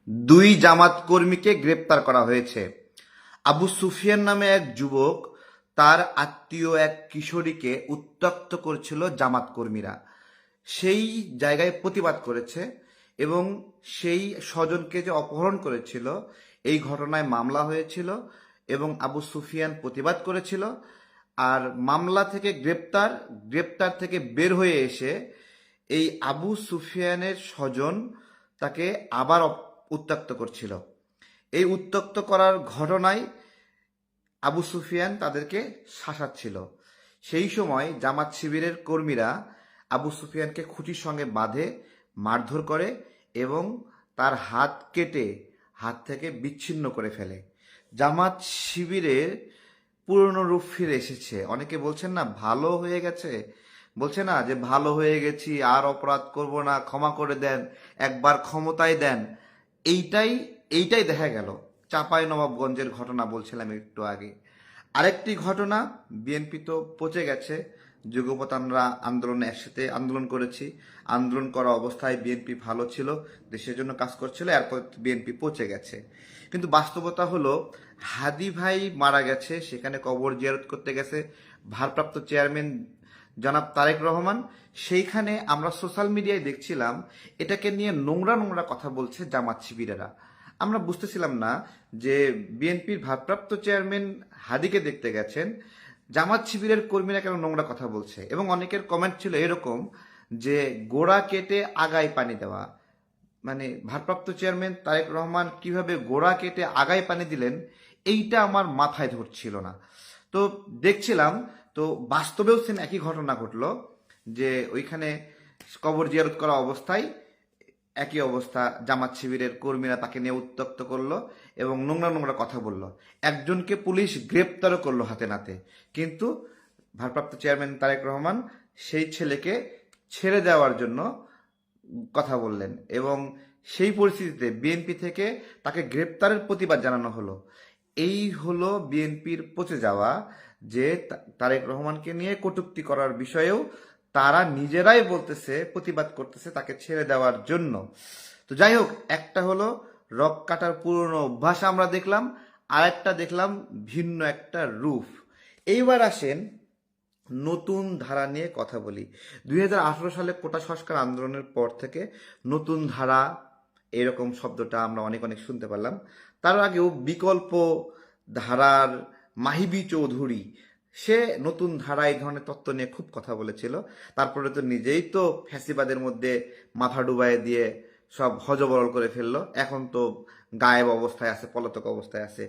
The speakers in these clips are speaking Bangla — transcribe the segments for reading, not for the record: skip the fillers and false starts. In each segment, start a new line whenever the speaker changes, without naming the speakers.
দুই জামাত কর্মীকে গ্রেপ্তার করা হয়েছে। আবু সুফিয়ান নামে এক যুবক তার আত্মীয় এক কিশোরীকে উত্ত্যক্ত করছিল জামাত কর্মীরা। সেই জায়গায় প্রতিবাদ করেছে এবং সেই স্বজনকে যে অপহরণ করেছিল এই ঘটনায় মামলা হয়েছিল এবং আবু সুফিয়ান প্রতিবাদ করেছিল। আর মামলা থেকে গ্রেপ্তার থেকে বের হয়ে এসে এই আবু সুফিয়ানের স্বজন তাকে আবার উত্ত্যক্ত করছিল। এই উত্ত্যক্ত করার ঘটনায় আবু সুফিয়ান তাদেরকে শাসাচ্ছিল। সেই সময় জামাত শিবিরের কর্মীরা আবু সুফিয়ানকে খুঁটির সঙ্গে বাঁধে মারধর করে এবং তার হাত কেটে হাত থেকে বিচ্ছিন্ন করে ফেলে। জামাত শিবিরের পুরনো রূপ ফিরে এসেছে। অনেকে বলছেন না ভালো হয়ে গেছে, বলছে না যে ভালো হয়ে গেছি, আর অপরাধ করব না, ক্ষমা করে দেন, একবার ক্ষমতায় দেন। এইটাই এইটাই দেখা গেল চাঁপাইনবাবগঞ্জের ঘটনা বলছিলাম একটু আগে। আরেকটি ঘটনা, বিএনপি তো পচে গেছে। যুগপৎ আমরা আন্দোলনে একসাথে আন্দোলন করেছি, আন্দোলন করা অবস্থায় বিএনপি ভালো ছিল, দেশের জন্য কাজ করছিল, এরপর বিএনপি পচে গেছে। কিন্তু বাস্তবতা হলো হাদি ভাই মারা গেছে, সেখানে কবর জিয়ারত করতে গেছে ভারপ্রাপ্ত চেয়ারম্যান জনাব তারেক রহমান। সেইখানে আমরা সোশ্যাল মিডিয়ায় দেখছিলাম এটাকে নিয়ে নোংরা নোংরা কথা বলছে জামাত শিবিরেরা। আমরা বুঝতেছিলাম না যে বিএনপির ভারপ্রাপ্ত চেয়ারম্যান হাদিকে দেখতে গেছেন, জামাত শিবিরের কর্মীরা কেন নোংরা কথা বলছে। এবং অনেকের কমেন্ট ছিল এরকম যে গোড়া কেটে আগায় পানি দেওয়া, মানে ভারপ্রাপ্ত চেয়ারম্যান তারেক রহমান কিভাবে গোড়া কেটে আগায় পানি দিলেন এইটা আমার মাথায় ধরছিল না। তো দেখছিলাম, তো বাস্তবেও সেম একই ঘটনা ঘটলো যে ওইখানে কবর জিয়ারত করা অবস্থায় একই অবস্থা, জামাত শিবিরের কর্মীরা তাকে নিয়ে উত্ত্যক্ত করলো এবং নোংরা নোংরা কথা বলল। একজনকে পুলিশ গ্রেপ্তারও করলো হাতে নাতে। কিন্তু ভারপ্রাপ্ত চেয়ারম্যান তারেক রহমান সেই ছেলেকে ছেড়ে দেওয়ার জন্য কথা বললেন এবং সেই পরিস্থিতিতে বিএনপি থেকে তাকে গ্রেপ্তারের প্রতিবাদ জানানো হলো। এই হলো বিএনপির পচে যাওয়া, যে তারেক রহমানকে নিয়ে কটূক্তি করার বিষয়েও তারা নিজেরাই বলতেছে, প্রতিবাদ করতেছে তাকে ছেড়ে দেওয়ার জন্য। তো যাই হোক, একটা হলো রক কাটার পুরনো অভ্যাস আমরা দেখলাম, আর একটা দেখলাম ভিন্ন একটা রূপ। এইবার আসেন নতুন ধারা নিয়ে কথা বলি। 2018 সালে কোটা সংস্কার আন্দোলনের পর থেকে নতুন ধারা এরকম শব্দটা আমরা অনেক অনেক শুনতে পারলাম। তার আগেও বিকল্প ধারার মাহিবি চৌধুরী, সে নতুন ধারা এই ধরনের তত্ত্ব নিয়ে খুব কথা বলেছিল। তারপরে তো নিজেই তো ফ্যাসিবাদের মধ্যে মাথা ডুবাই দিয়ে সব হজবরল করে ফেললো, এখন তো গায়েব অবস্থায় আছে, পলাতক অবস্থায় আছে।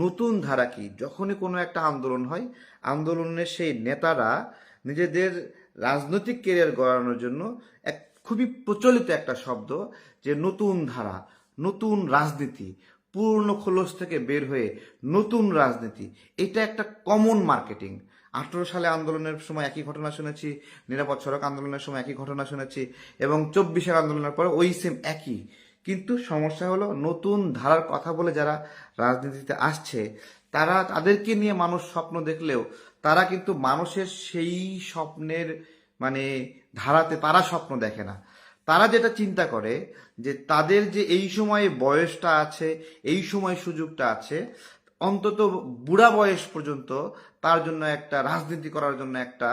নতুন ধারা কি? যখনই কোনো একটা আন্দোলন হয়, আন্দোলনের সেই নেতারা নিজেদের রাজনৈতিক কেরিয়ার গড়ানোর জন্য এক খুবই প্রচলিত একটা শব্দ, যে নতুন ধারা, নতুন রাজনীতি, পুরনো খোলস থেকে বের হয়ে নতুন রাজনীতি, এটা একটা কমন মার্কেটিং। 18 সালে আন্দোলনের সময় একই ঘটনা শুনেছি, নিরাপদ সড়ক আন্দোলনের সময় একই ঘটনা শুনেছি, এবং 24-এর আন্দোলনের পরে ওই সেম একই। কিন্তু সমস্যা হলো নতুন ধারার কথা বলে যারা রাজনীতিতে আসছে, তারা তাদেরকে নিয়ে মানুষ স্বপ্ন দেখলেও তারা কিন্তু মানুষের সেই স্বপ্নের মানে ধারাতে তারা স্বপ্ন দেখে না। তারা যেটা চিন্তা করে যে তাদের যে এই সময়ে বয়সটা আছে, এই সময় সুযোগটা আছে, অন্তত বুড়া বয়স পর্যন্ত তার জন্য একটা রাজনীতি করার জন্য একটা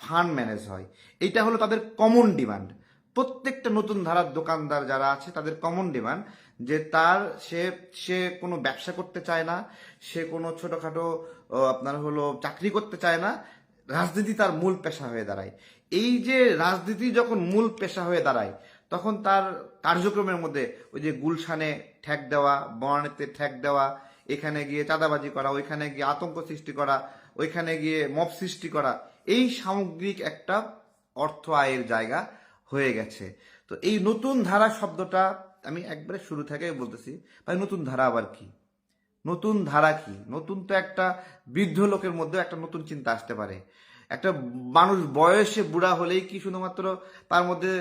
ফান্ড ম্যানেজ হয়। এটা হলো তাদের কমন ডিমান্ড। প্রত্যেকটা নতুন ধারার দোকানদার যারা আছে তাদের কমন ডিমান্ড, যে তার সে সে কোনো ব্যবসা করতে চায় না, সে কোনো ছোটোখাটো আপনার হলো চাকরি করতে চায় না, রাজনীতি তার মূল পেশা হয়ে দাঁড়ায়। এই যে রাজনীতি যখন মূল পেশা হয়ে দাঁড়ায়, তখন তার কার্যক্রমের মধ্যে ওই যে গুলশানে ঠেক দেওয়া, বনানীতে ঠেক দেওয়া, এখানে গিয়ে চাঁদাবাজি করা, ওইখানে গিয়ে আতঙ্ক সৃষ্টি করা, ওইখানে গিয়ে মব সৃষ্টি করা, এই সামগ্রিক একটা অর্থ আয়ের জায়গা হয়ে গেছে। তো এই নতুন ধারা শব্দটা আমি একবারে শুরু থেকেই বলতেছি, ভাই নতুন ধারা আবার কি? নতুন ধারা কি? নতুন তো একটা বৃদ্ধ লোকের মধ্যে একটা নতুন চিন্তা আসতে পারে। একটা মানুষ বয়সে বুড়া হলেই কি শুধুমাত্র তার মধ্যে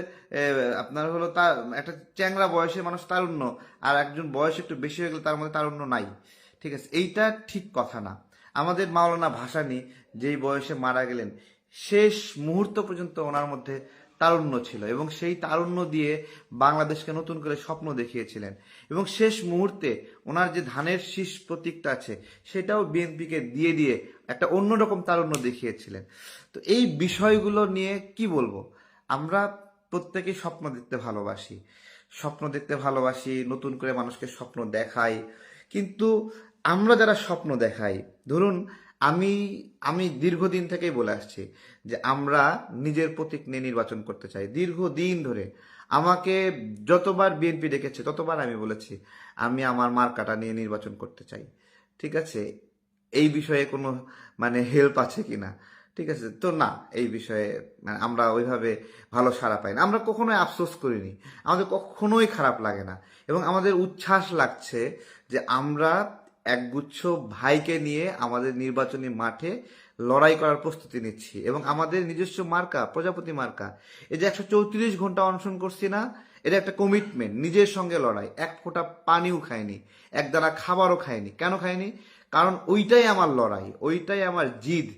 আপনার হলো তার একটা চ্যাংরা বয়সে মানুষ তারুণ্য, আর একজন বয়স একটু বেশি হয়ে গেলে তার মধ্যে তারুণ্য নাই? ঠিক আছে, এইটা ঠিক কথা না। আমাদের মাওলানা ভাসানী যেই বয়সে মারা গেলেন, শেষ মুহূর্ত পর্যন্ত ওনার মধ্যে তারুণ্য ছিল এবং সেই তারুণ্য দিয়ে বাংলাদেশকে নতুন করে স্বপ্ন দেখিয়েছিলেন এবং শেষ মুহূর্তে ওনার যে ধানের শীষ প্রতীকটা আছে সেটাও বিএনপিকে দিয়ে দিয়ে একটা অন্যরকম তারুণ্য দেখিয়েছিলেন। তো এই বিষয়গুলো নিয়ে কি বলবো, আমরা প্রত্যেকেই স্বপ্ন দেখতে ভালোবাসি, স্বপ্ন দেখতে ভালোবাসি, নতুন করে মানুষকে স্বপ্ন দেখাই। কিন্তু আমরা যারা স্বপ্ন দেখাই, ধরুন আমি আমি দীর্ঘদিন থেকেই বলে আসছি যে আমরা নিজের প্রতীক নিয়ে নির্বাচন করতে চাই। দীর্ঘদিন ধরে আমাকে যতবার বিএনপি ডেকেছে ততবার আমি বলেছি আমি আমার মার্কাটা নিয়ে নির্বাচন করতে চাই। ঠিক আছে, এই বিষয়ে কোনো হেল্প আছে কিনা? ঠিক আছে, তো না, এই বিষয়ে আমরা ওইভাবে ভালো সাড়া পাই না। আমরা কখনোই আফসোস করিনি, আমাদের কখনোই খারাপ লাগে না এবং আমাদের উচ্ছ্বাস লাগছে যে আমরা একগুচ্ছ ভাইকে নিয়ে আমাদের নির্বাচনী মাঠে লড়াই করার প্রস্তুতি নিচ্ছি এবং আমাদের নিজস্ব মার্কা প্রজাপতি মার্কা। এই যে 134 ঘন্টা অনশন করছি না, এটা একটা কমিটমেন্ট, নিজের সঙ্গে লড়াই। এক ফোঁটা পানিও খায়নি, এক দানা খাবারও খায়নি। কেন খায়নি? কারণ ওইটাই আমার লড়াই, ওইটাই আমার জিদ,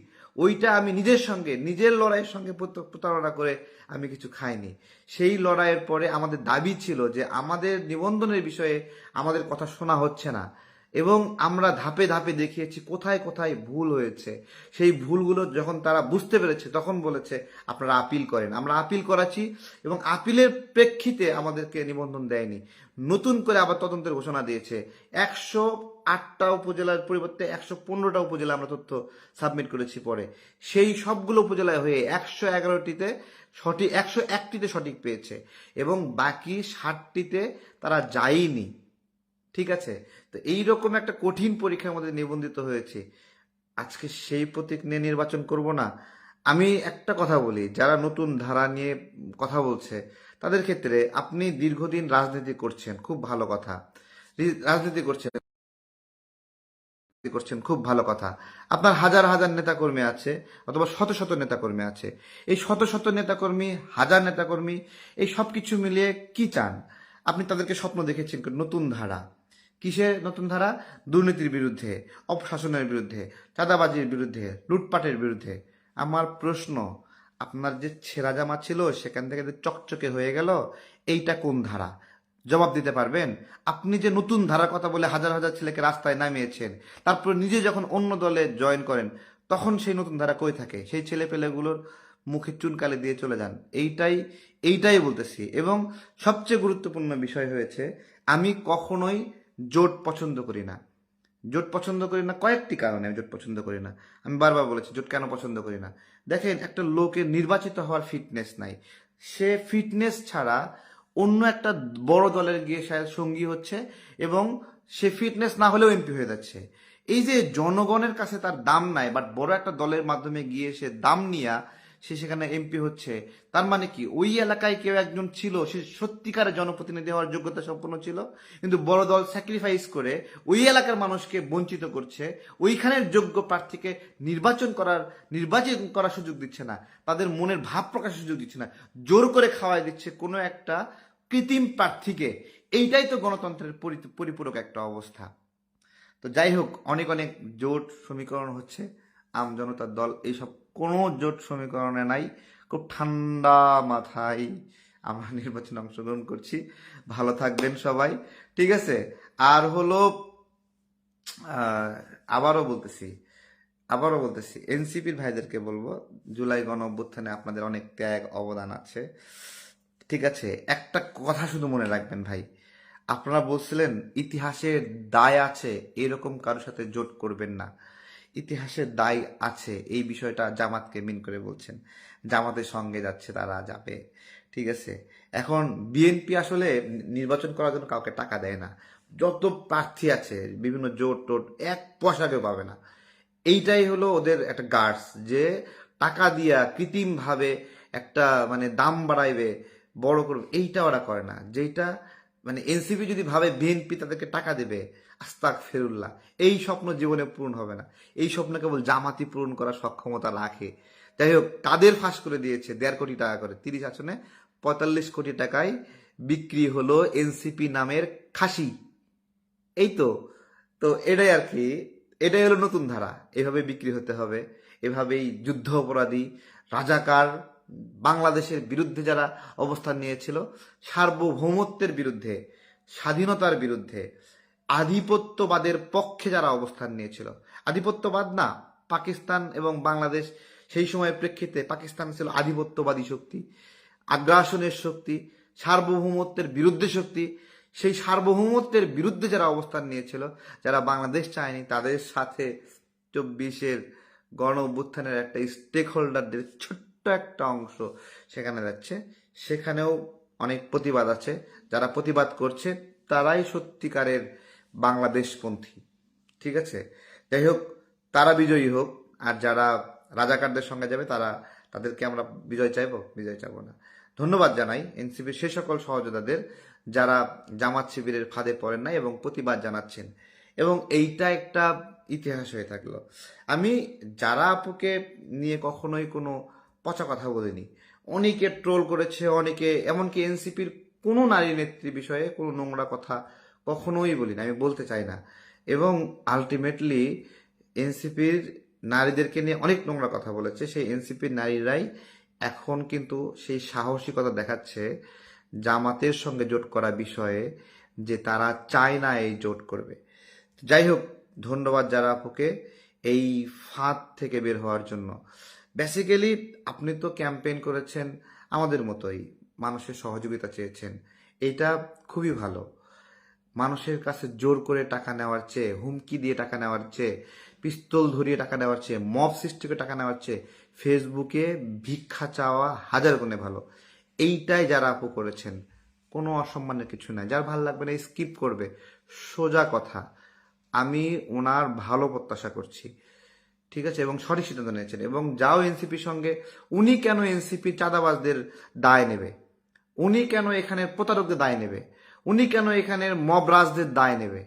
ওইটা আমি নিজের সঙ্গে, নিজের লড়াইয়ের সঙ্গে প্রতারণা করে আমি কিছু খাইনি। সেই লড়াইয়ের পরে আমাদের দাবি ছিল যে আমাদের নিবন্ধনের বিষয়ে আমাদের কথা শোনা হচ্ছে না এবং আমরা ধাপে ধাপে দেখিয়েছি কোথায় কোথায় ভুল হয়েছে। সেই ভুলগুলো যখন তারা বুঝতে পেরেছে তখন বলেছে আপনারা আপিল করেন। আমরা আপিল করাচ্ছি এবং আপিলের প্রেক্ষিতে আমাদেরকে নিবন্ধন দেয়নি, নতুন করে আবার তদন্তের ঘোষণা দিয়েছে। 108টা উপজেলার পরিবর্তে 115টা উপজেলা আমরা তথ্য সাবমিট করেছি। পরে সেই সবগুলো উপজেলায় হয়ে 111টিতে সঠিক, 101টিতে সঠিক পেয়েছে এবং বাকি 60টিতে তারা যায়নি। ঠিক আছে, তো এইরকম একটা কঠিন পরীক্ষার মধ্যে নিবন্ধিত হয়েছে। আজকে সেই প্রতীক নিয়ে নির্বাচন করব না? আমি একটা কথা বলি, যারা নতুন ধারা নিয়ে কথা বলছে তাদের ক্ষেত্রে, আপনি দীর্ঘদিন রাজনীতি করছেন, খুব ভালো কথা, রাজনীতি করছেন করছেন খুব ভালো কথা। আপনার হাজার হাজার নেতাকর্মী আছে অথবা শত শত নেতাকর্মী আছে। এই শত শত নেতাকর্মী, হাজার নেতাকর্মী, এই সব কিছু মিলিয়ে কি চান? আপনি তাদেরকে স্বপ্ন দেখেছেন নতুন ধারা। কিসের নতুন ধারা? দুর্নীতির বিরুদ্ধে, অপশাসনের বিরুদ্ধে, চাঁদাবাজির বিরুদ্ধে, লুটপাটের বিরুদ্ধে। আমার প্রশ্ন, আপনার যে ছেঁড়া জামা ছিল সেখান থেকে যে চকচকে হয়ে গেল, এইটা কোন ধারা? জবাব দিতে পারবেন? আপনি যে নতুন ধারার কথা বলে হাজার হাজার ছেলেকে রাস্তায় নামিয়েছেন, তারপর নিজে যখন অন্য দলে জয়েন করেন তখন সেই নতুন ধারা কই থাকে? সেই ছেলে পেলেগুলোর মুখে চুনকালি দিয়ে চলে যান। এইটাই বলতেছি। এবং সবচেয়ে গুরুত্বপূর্ণ বিষয় হয়েছে, আমি কখনোই জোট পছন্দ করি না। জোট পছন্দ করি না কয়েকটি কারণে আমি জোট পছন্দ করি না। আমি বারবার বলেছি জোট কেন পছন্দ করি না। দেখেন, একটা লোকের নির্বাচিত হওয়ার ফিটনেস নাই, সে ফিটনেস ছাড়া অন্য একটা বড় দলের গিয়ে সঙ্গী হচ্ছে এবং সে ফিটনেস না হলেও এমপি হয়ে যাচ্ছে। এই যে জনগণের কাছে তার দাম নাই, বাট বড় একটা দলের মাধ্যমে গিয়ে সে দাম নিয়ে সে সেখানে এমপি হচ্ছে, তার মানে কি ওই এলাকায় কেউ একজন ছিল, সে সত্যিকারের জনপ্রতিনিধি হওয়ার যোগ্যতা সম্পন্ন ছিল, কিন্তু বড় দল স্যাক্রিফাইস করে ওই এলাকার মানুষকে বঞ্চিত করছে, ওইখানের যোগ্য প্রার্থীকে নির্বাচন করার সুযোগ দিচ্ছে না, তাদের মনের ভাব প্রকাশের সুযোগ দিচ্ছে না, জোর করে খাওয়াই দিচ্ছে কোনো একটা কৃত্রিম প্রার্থীকে। এইটাই তো গণতন্ত্রের পরিপূরক একটা অবস্থা। তো যাই হোক, অনেক অনেক জোট সমীকরণ হচ্ছে, জনতার দল এইসব কোনো জোট সমীকরণে নাই। খুব ঠান্ডা মাথায় আমরা নির্বাচনে অংশগ্রহণ করছি। ভালো থাকবেন সবাই, ঠিক আছে? আর হলো আবারও বলতেছি এনসিপির ভাইদেরকে বলবো, জুলাই গণ অভ্যুত্থানে আপনাদের অনেক ত্যাগ অবদান আছে। ঠিক আছে, একটা কথা শুধু মনে রাখবেন ভাই, আপনারা বলছিলেন ইতিহাসের দায় আছে, এরকম কারোর সাথে জোট করবেন না। ইতিহাসের দায় আছে, এই বিষয়টা জামাতকে মিন করে বলছেন। জামাতের সঙ্গে যাচ্ছে, তারা যাবে, ঠিক আছে? এখন বিএনপি আসলে নির্বাচন করার জন্য কাউকে টাকা দেয় না। যত প্রার্থী আছে বিভিন্ন জোট টোট, এক পয়সা কেউ পাবে না। এইটাই হলো ওদের একটা গার্ডস, যে টাকা দিয়া কৃত্রিমভাবে একটা দাম বাড়াইবে, বড় করবে, এইটা ওরা করে না। যেটা এনসিপি যদি ভাবে বিএনপি তাদেরকে টাকা দেবে, আস্তাক ফেরুল্লাহ, এই স্বপ্ন জীবনে পূরণ হবে না। এই স্বপ্ন কেবল জামাতি পূরণ করার সক্ষমতা রাখে। যাই হোক, তাদের ফাঁস করে দিয়েছে 1.5 কোটি টাকা করে, 30 আসনে 45 কোটি টাকায় বিক্রি হলো এনসিপি নামের খাসি। এই তো তো এটাই আর কি, এটাই হলো নতুন ধারা। এভাবে বিক্রি হতে হবে, এভাবেই যুদ্ধ অপরাধী, রাজাকার, বাংলাদেশের বিরুদ্ধে যারা অবস্থান নিয়েছিল, সার্বভৌমত্বের বিরুদ্ধে, স্বাধীনতার বিরুদ্ধে, আধিপত্যবাদের পক্ষে যারা অবস্থান নিয়েছিল, আধিপত্যবাদ না, পাকিস্তান এবং বাংলাদেশ সেই সময়ের প্রেক্ষিতে পাকিস্তান ছিল আধিপত্যবাদী শক্তি, আগ্রাসনের শক্তি, সার্বভৌমত্বের বিরুদ্ধে শক্তি। সেই সার্বভৌমত্বের বিরুদ্ধে যারা অবস্থান নিয়েছিল, যারা বাংলাদেশ চায়নি, তাদের সাথে 24-এর গণ অভ্যুত্থানের একটা স্টেক হোল্ডারদের ছোট্ট একটা অংশ সেখানে যাচ্ছে। সেখানেও অনেক প্রতিবাদ আছে, যারা প্রতিবাদ করছে তারাই সত্যিকারের বাংলাদেশপন্থী। ঠিক আছে, যাই হোক, তারা বিজয়ী হোক। আর যারা রাজাকারদের সঙ্গে যাবে তাদেরকে আমরা বিজয় চাইবো না। ধন্যবাদ জানাই এনসিপির সেই সকল সহযোদ্ধাদের যারা জামাত শিবিরের ফাঁদে পড়েন নাই এবং প্রতিবাদ জানাচ্ছেন, এবং এইটা একটা ইতিহাস হয়ে থাকলো। আমি যারা আপুকে নিয়ে কখনোই কোনো পচা কথা বলিনি। অনেকে ট্রোল করেছে, অনেকে, এমনকি এনসিপির কোনো নারী নেত্রী বিষয়ে কোনো নোংরা কথা কখনোই বলি না, আমি বলতে চাই না। এবং আলটিমেটলি এনসিপির নারীদেরকে নিয়ে অনেক নোংরা কথা বলেছে সেই এনসিপির নারীরাই এখন কিন্তু সেই সাহসিকতা দেখাচ্ছে জামাতের সঙ্গে জোট করা বিষয়ে, যে তারা চায় না এই জোট করবে। যাই হোক, ধন্যবাদ যারা আপুকে এই ফাঁদ থেকে বের হওয়ার জন্য। বেসিক্যালি আপনি তো ক্যাম্পেইন করেছেন আমাদের মতোই, মানুষের সহযোগিতা চেয়েছেন, এটা খুবই ভালো। মানুষের কাছে জোর করে টাকা নেওয়ার চেয়ে, হুমকি দিয়ে টাকা নেওয়ার চেয়ে, পিস্তল ধরিয়ে টাকা নেওয়ার চেয়ে, মব সৃষ্টি করে টাকা নেওয়ার চেয়ে ফেসবুকে ভিক্ষা চাওয়া হাজার গুণে ভালো। এইটাই যারা আপু করেছেন, কোনো অসম্মানের কিছু নাই। যার ভালো লাগবে না স্কিপ করবে, সোজা কথা। আমি ওনার ভালো প্রত্যাশা করছি, ঠিক আছে, এবং সঠিক সিদ্ধান্ত নিয়েছেন। এবং যাও এনসিপির সঙ্গে, উনি কেন এনসিপি চাঁদাবাজদের দায় নেবে? উনি কেন এখানের প্রতারকদের দায় নেবে? উনি কেন এখানের মবরাজদের দায় নেবে?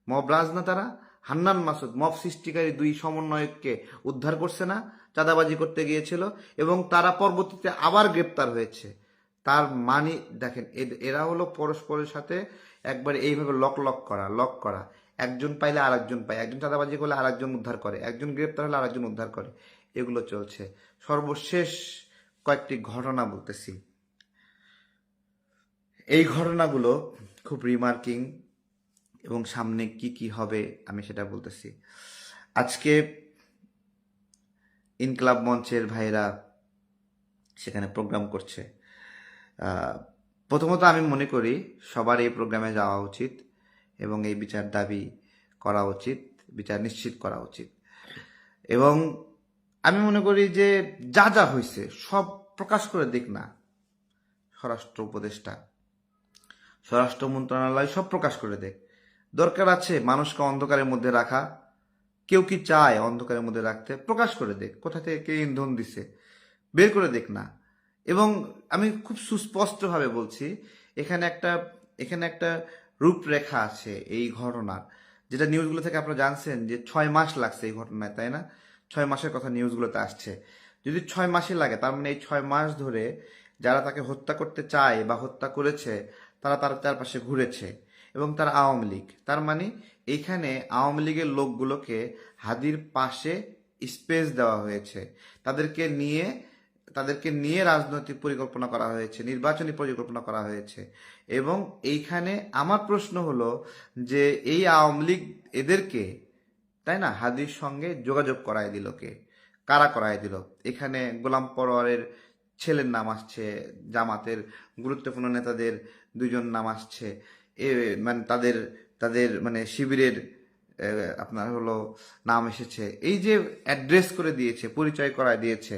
মবরাজ না তারা? হান্নান মাসুদ মব সৃষ্টিকারী 2 সমন্বয়ককে উদ্ধার করছে না? চাঁদাবাজি করতে গিয়েছিল এবং তারা পরবর্তীতে আবার গ্রেপ্তার হয়েছে। তার মানে দেখেন, এরা হলো পরস্পরের সাথে একবার এইভাবে লক করা। একজন পাইলে আর একজন পায়, একজন চাঁদাবাজি করলে আর একজন উদ্ধার করে, একজন গ্রেপ্তার হলে আর একজন উদ্ধার করে, এগুলো চলছে। সর্বশেষ কয়েকটি ঘটনা বলতেছি, এই ঘটনাগুলো খুব রিমার্কিং এবং সামনে কি কি হবে আমি সেটা বলতেছি। আজকে ইনকলাব মঞ্চের ভাইরা সেখানে প্রোগ্রাম করছে। প্রথমত আমি মনে করি সবার এই প্রোগ্রামে যাওয়া উচিত এবং এই বিচার দাবি করা উচিত, বিচার নিশ্চিত করা উচিত। এবং আমি মনে করি যে যা যা হয়েছে সব প্রকাশ করে দিক না স্বরাষ্ট্র উপদেষ্টা, স্বরাষ্ট্র মন্ত্রণালয় সব প্রকাশ করে দেখ। দরকার আছে মানুষকে অন্ধকারের মধ্যে রাখা, কেউ কি চায় অন্ধকারের মধ্যে রাখতে? প্রকাশ করে দেখ, কোথা থেকে কে ইন্ধন দিছে বের করে দেখ না। এবং আমি খুব সুস্পষ্টভাবে বলছি, এখানে একটা রূপরেখা আছে এই ঘটনার, যেটা নিউজগুলো থেকে আপনারা জানছেন যে 6 মাস লাগছে এই ঘটনায়, তাই না? 6 মাসের কথা নিউজগুলোতে আসছে। যদি 6 মাসই লাগে, তার মানে এই 6 মাস ধরে যারা তাকে হত্যা করতে চায় বা হত্যা করেছে তারা তার চারপাশে ঘুরেছে এবং তারা আওয়ামী লীগ। তার মানে এইখানে আওয়ামী লীগের লোকগুলোকে হাদির পাশে স্পেস দেওয়া হয়েছে, তাদেরকে নিয়ে রাজনৈতিক পরিকল্পনা করা হয়েছে, নির্বাচনী পরিকল্পনা করা হয়েছে। এবং এইখানে আমার প্রশ্ন হলো যে এই আওয়ামী লীগ এদেরকে, তাই না, হাদির সঙ্গে যোগাযোগ করায় দিল কে? কারা করায় দিল? এখানে গোলাম পরোয়ারের ছেলের নাম আসছে, জামাতের গুরুত্বপূর্ণ নেতাদের 2 জন নাম আসছে, মানে তাদের মানে শিবিরের আপনার হলো নাম এসেছে। এই যে অ্যাড্রেস করে দিয়েছে, পরিচয় করায় দিয়েছে,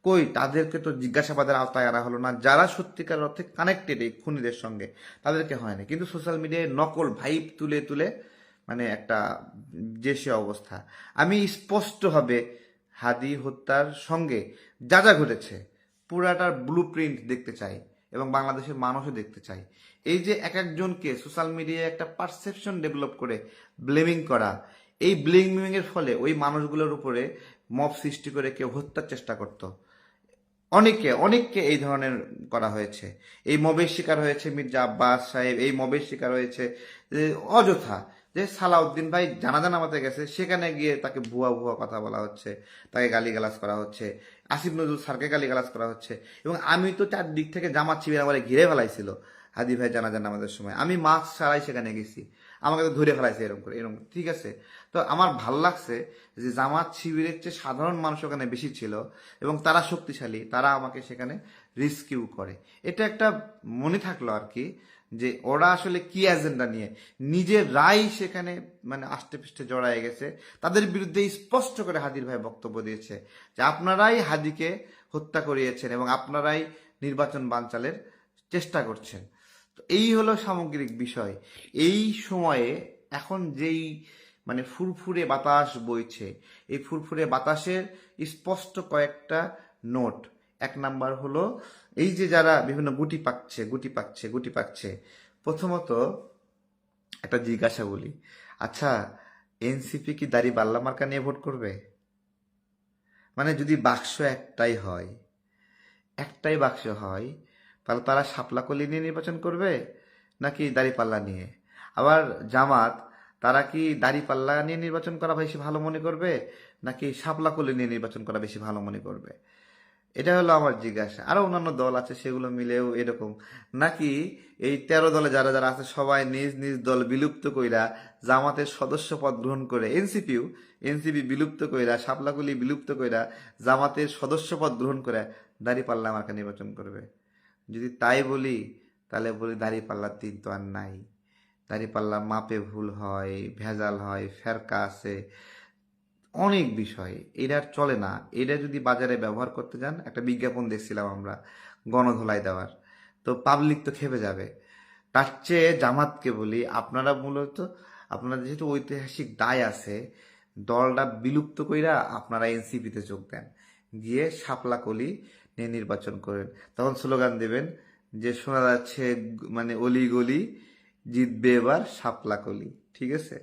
কই তাদেরকে তো জিজ্ঞাসাবাদের আওতায় আনা হলো না। যারা সত্যিকার অর্থে কানেক্টেড এই খুনিদের সঙ্গে তাদেরকে হয়নি, কিন্তু সোশ্যাল মিডিয়ায় নকল ভাইব তুলে তুলে মানে একটা যে সে অবস্থা। আমি স্পষ্টভাবে হাদি হত্যার সঙ্গে যা যা ঘটেছে পুরাটার ব্লু প্রিন্ট দেখতে চাই এবং বাংলাদেশের মানুষও দেখতে চাই। এই যে এক একজনকে সোশ্যাল মিডিয়ায় একটা পারসেপশন ডেভেলপ করে ব্লেমিং করা, এই ব্লেমিং এর ফলে ওই মানুষগুলোর উপরে মব সৃষ্টি করে কেউ হত্যার চেষ্টা করত। অনেককে এই ধরনের করা হয়েছে। এই মবের শিকার হয়েছে মির্জা আব্বাস সাহেব, এই মবের শিকার হয়েছে অযথা। যে সালাউদ্দিন ভাই জানাজা নামাতে গেছে, সেখানে গিয়ে তাকে ভুয়া ভুয়া কথা বলা হচ্ছে, তাকে গালিগালাজ করা হচ্ছে, আসিফ নজরুল স্যারকে গালিগালাজ করা হচ্ছে। এবং আমি তো চারদিক থেকে জামাত শিবির আমার ঘিরে ফেলাইছিল হাদি ভাই জানাজা নামাজের সময়। আমি মাস্ক ছাড়াই সেখানে গেছি, আমাকে তো ধরে ফেলাইছে এরকম করে, এরকম। ঠিক আছে, তো আমার ভাল লাগছে যে জামাত শিবিরের চেয়ে সাধারণ মানুষ ওখানে বেশি ছিল এবং তারা শক্তিশালী, তারা আমাকে সেখানে রিস্কিউ করে। এটা একটা মনে থাকলো আর কি, যে ওরা আসলে কি এজেন্ডা নিয়ে নিজেরাই সেখানে মানে আষ্টে পৃষ্ঠে জড়ায় গেছে। তাদের বিরুদ্ধে স্পষ্ট করে হাদির ভাই বক্তব্য দিয়েছে যে আপনারাই হাদিকে হত্যা করিয়েছেন এবং আপনারাই নির্বাচন বানচালের চেষ্টা করছেন। তো এই হলো সামগ্রিক বিষয়। এই সময়ে এখন যেই মানে ফুরফুরে বাতাস বইছে, এই ফুরফুরে বাতাসের স্পষ্ট কয়েকটা নোট। এক নাম্বার হলো এই যে যারা বিভিন্ন গুটি পাকছে। প্রথমত একটা জিজ্ঞাসা বলি, আচ্ছা এনসিপি কি দাঁড়িপাল্লা মার্কা নিয়ে ভোট করবে? মানে যদি বাক্স একটাই বাক্স হয়, তাহলে তারা শাপলা কলি নিয়ে নির্বাচন করবে নাকি দাঁড়িপাল্লা নিয়ে? আবার জামাত, তারা কি দাঁড়িপাল্লা নিয়ে নির্বাচন করা বেশি ভালো মনে করবে নাকি শাপলা কলি নিয়ে নির্বাচন করা বেশি ভালো মনে করবে? এটা হলো আমার জিজ্ঞাসা। আরো অন্যান্য দল আছে, সেগুলো মিলেও এরকম, নাকি এই 13 দলে যারা যারা আছে সবাই নিজ নিজ দল বিলুপ্ত কইরা জামাতের সদস্য পদ গ্রহণ করে, এনসিপি বিলুপ্ত কইরা, শাপলাকুলি বিলুপ্ত কইরা জামাতের সদস্য পদ গ্রহণ করে দাঁড়িপাল্লা মার্কা নির্বাচন করবে? যদি তাই বলি, তাহলে বলি দাঁড়িপাল্লার দিন তো আর নাই। দাঁড়িপাল্লা মাপে ভুল হয়, ভেজাল হয়, ফেরকা আছে, অনেক বিষয়, এটা আর চলে না। এটা যদি বাজারে ব্যবহার করতে যান, একটা বিজ্ঞাপন দেখছিলাম আমরা গণধোলাই দেওয়ার, তো পাবলিক তো খেপে যাবে। তার চেয়ে জামাতকে বলি, আপনারা মূলত আপনাদের যেহেতু ঐতিহাসিক দায় আছে, দলটা বিলুপ্ত কইরা আপনারা এনসিপিতে যোগ দেন, গিয়ে শাপলা কলি নিয়ে নির্বাচন করেন। তখন স্লোগান দেবেন যে শোনা যাচ্ছে মানে অলি গলি জিতবে এবার শাপলা কলি। ঠিক আছে?